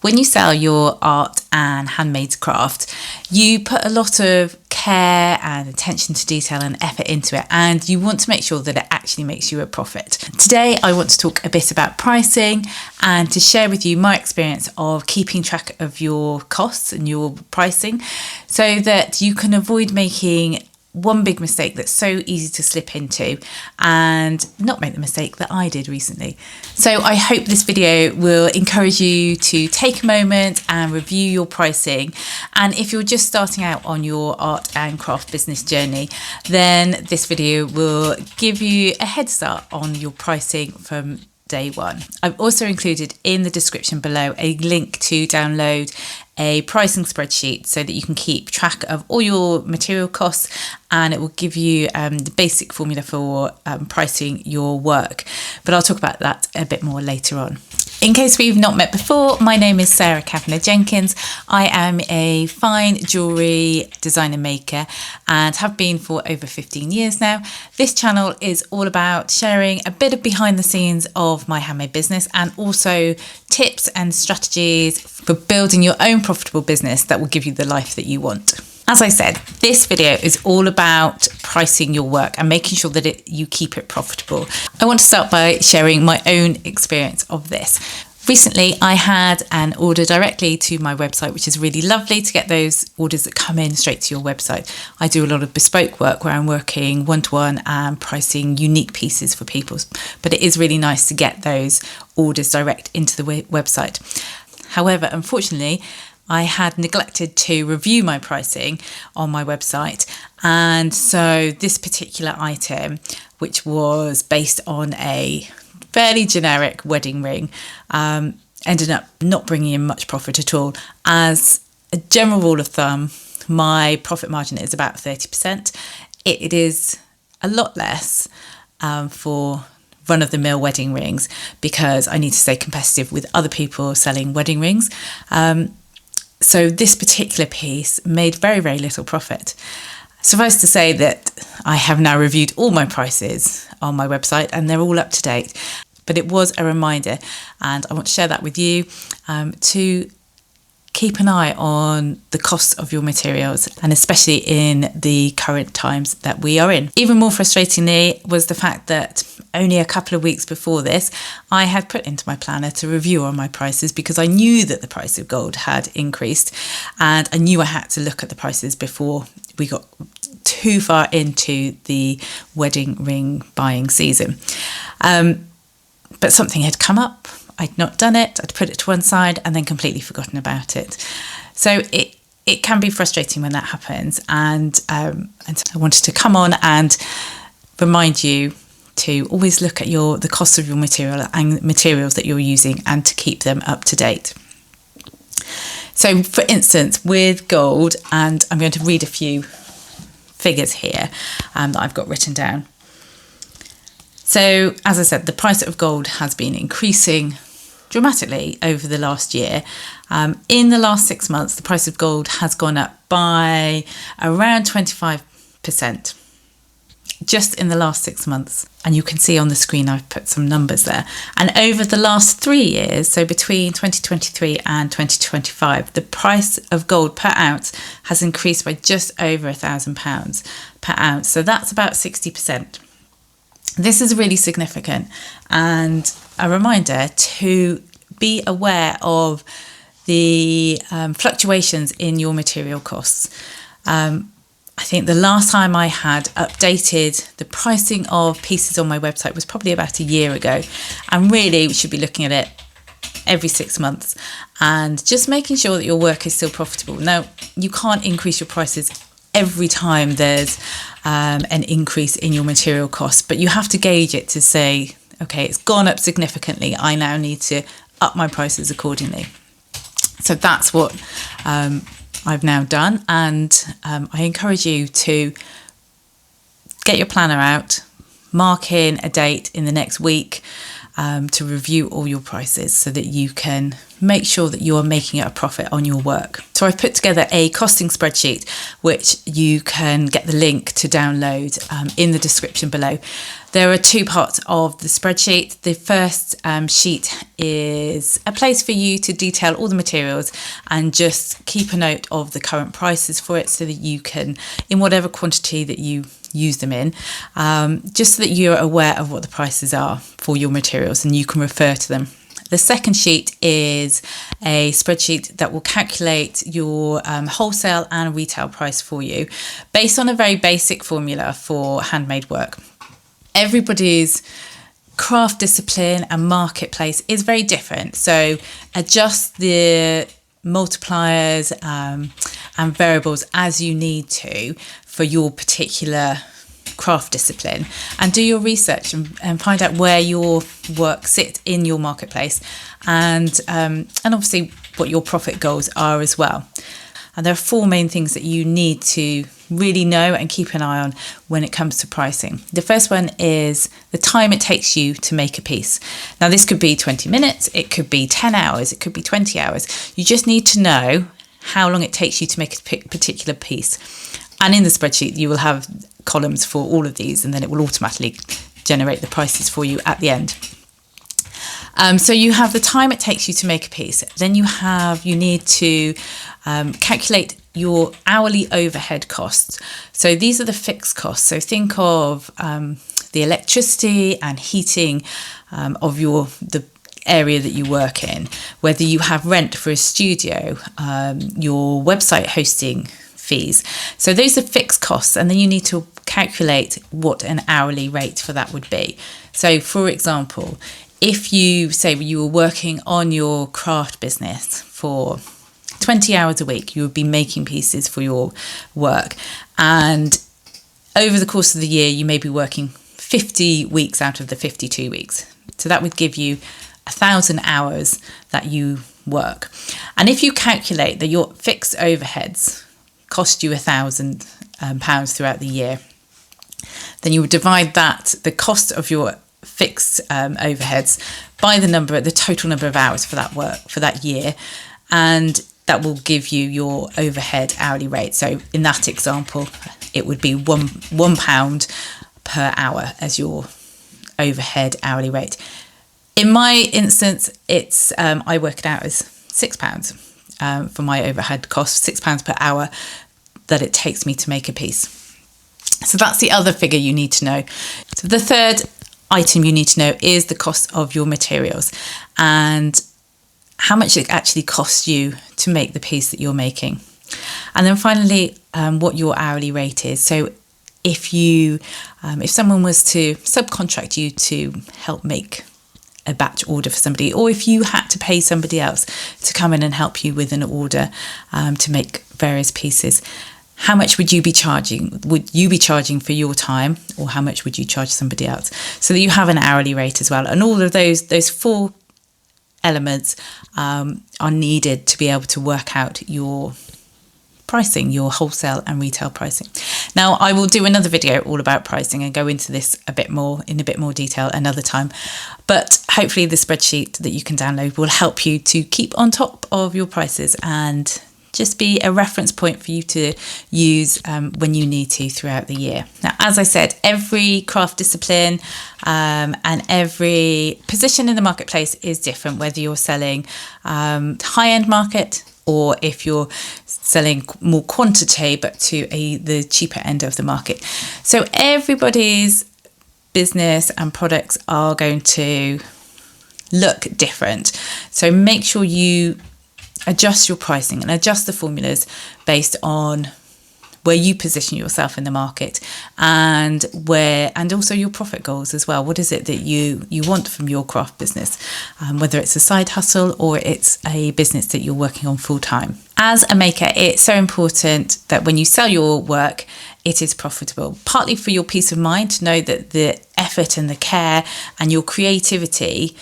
When you sell your art and handmade craft, you put a lot of care and attention to detail and effort into it, and you want to make sure that it actually makes you a profit. Today, I want to talk a bit about pricing and to share with you my experience of keeping track of your costs and your pricing so that you can avoid making one big mistake that's so easy to slip into and not make the mistake that I did recently. So I hope this video will encourage you to take a moment and review your pricing. And if you're just starting out on your art and craft business journey, then this video will give you a head start on your pricing from day one. I've also included in the description below a link to download a pricing spreadsheet so that you can keep track of all your material costs, and it will give you the basic formula for pricing your work. But I'll talk about that a bit more later on. In case we've not met before, my name is Sarah Kavanagh-Jenkins. I am a fine jewellery designer maker and have been for over 15 years now. This channel is all about sharing a bit of behind the scenes of my handmade business and also tips and strategies for building your own profitable business that will give you the life that you want. As I said, this video is all about pricing your work and making sure that you keep it profitable. I want to start by sharing my own experience of this. Recently, I had an order directly to my website, which is really lovely to get those orders that come in straight to your website. I do a lot of bespoke work where I'm working one-to-one and pricing unique pieces for people, but it is really nice to get those orders direct into the website. However, unfortunately, I had neglected to review my pricing on my website. And so this particular item, which was based on a fairly generic wedding ring, ended up not bringing in much profit at all. As a general rule of thumb, my profit margin is about 30%. It is a lot less for run-of-the-mill wedding rings because I need to stay competitive with other people selling wedding rings. So this particular piece made very, very little profit. Suffice to say that I have now reviewed all my prices on my website and they're all up to date. But it was a reminder, and I want to share that with you, to keep an eye on the costs of your materials, and especially in the current times that we are in. Even more frustratingly was the fact that only a couple of weeks before this, I had put into my planner to review on my prices because I knew that the price of gold had increased, and I knew I had to look at the prices before we got too far into the wedding ring buying season. But something had come up. I'd not done it, I'd put it to one side and then completely forgotten about it. So it can be frustrating when that happens. And so I wanted to come on and remind you to always look at the cost of your material and materials that you're using and to keep them up to date. So for instance, with gold, and I'm going to read a few figures here that I've got written down. So as I said, the price of gold has been increasing dramatically over the last year. In the last 6 months, the price of gold has gone up by around 25%, just in the last 6 months. And you can see on the screen, I've put some numbers there. And over the last 3 years, so between 2023 and 2025, the price of gold per ounce has increased by just over £1,000 per ounce. So that's about 60%. This is really significant, and a reminder to be aware of the fluctuations in your material costs. I think the last time I had updated the pricing of pieces on my website was probably about a year ago, and really we should be looking at it every 6 months and just making sure that your work is still profitable. Now, you can't increase your prices every time there's an increase in your material costs, but you have to gauge it to say, okay, it's gone up significantly, I now need to up my prices accordingly. So that's what I've now done, and I encourage you to get your planner out, mark in a date in the next week, to review all your prices so that you can make sure that you are making a profit on your work. So I've put together a costing spreadsheet, which you can get the link to download in the description below. There are two parts of the spreadsheet. The first sheet is a place for you to detail all the materials and just keep a note of the current prices for it so that you can, in whatever quantity that you use them in, just so that you're aware of what the prices are for your materials and you can refer to them. The second sheet is a spreadsheet that will calculate your wholesale and retail price for you based on a very basic formula for handmade work. Everybody's craft discipline and marketplace is very different, so adjust the multipliers and variables as you need to for your particular craft discipline, and do your research and find out where your work sits in your marketplace, and obviously what your profit goals are as well. And there are four main things that you need to really know and keep an eye on when it comes to pricing. The first one is the time it takes you to make a piece. Now, this could be 20 minutes, it could be 10 hours, it could be 20 hours. You just need to know how long it takes you to make a particular piece. And in the spreadsheet, you will have columns for all of these, and then it will automatically generate the prices for you at the end. So you have the time it takes you to make a piece. Then you need to calculate your hourly overhead costs. So these are the fixed costs. So think of the electricity and heating of the area that you work in, whether you have rent for a studio, your website hosting fees. So those are fixed costs, and then you need to calculate what an hourly rate for that would be. So for example, if you say you were working on your craft business for 20 hours a week, you would be making pieces for your work, and over the course of the year you may be working 50 weeks out of the 52 weeks. So that would give you 1,000 hours that you work. And if you calculate that your fixed overheads cost you £1,000 throughout the year, then you would divide the cost of your fixed overheads by the total number of hours for that work for that year, and that will give you your overhead hourly rate. So in that example, it would be £1 per hour as your overhead hourly rate. In my instance, it's I work it out as £6 for my overhead cost, £6 per hour that it takes me to make a piece. So that's the other figure you need to know. So the third item you need to know is the cost of your materials and how much it actually costs you to make the piece that you're making. And then finally, what your hourly rate is. So if someone was to subcontract you to help make a batch order for somebody, or if you had to pay somebody else to come in and help you with an order to make various pieces, how much would you be charging? Would you be charging for your time, or how much would you charge somebody else? So that you have an hourly rate as well. And all of those four elements are needed to be able to work out your pricing, your wholesale and retail pricing. Now, I will do another video all about pricing and go into this in a bit more detail another time. But hopefully the spreadsheet that you can download will help you to keep on top of your prices and just be a reference point for you to use when you need to throughout the year. Now, as I said, every craft discipline and every position in the marketplace is different, whether you're selling high-end market or if you're selling more quantity but to the cheaper end of the market. So everybody's business and products are going to look different. So make sure you adjust your pricing and adjust the formulas based on where you position yourself in the market and also your profit goals as well. What is it that you want from your craft business, whether it's a side hustle or it's a business that you're working on full time. As a maker, it's so important that when you sell your work, it is profitable, partly for your peace of mind to know that the effort and the care and your creativity,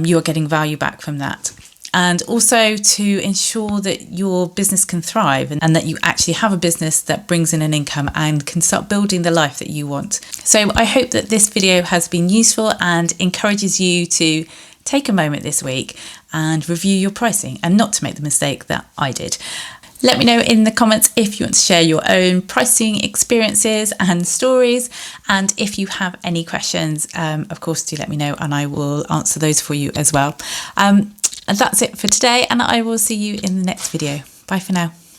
you are getting value back from that. and also to ensure that your business can thrive and that you actually have a business that brings in an income and can start building the life that you want. So I hope that this video has been useful and encourages you to take a moment this week and review your pricing and not to make the mistake that I did. Let me know in the comments if you want to share your own pricing experiences and stories, and if you have any questions, of course do let me know and I will answer those for you as well. And that's it for today, and I will see you in the next video. Bye for now.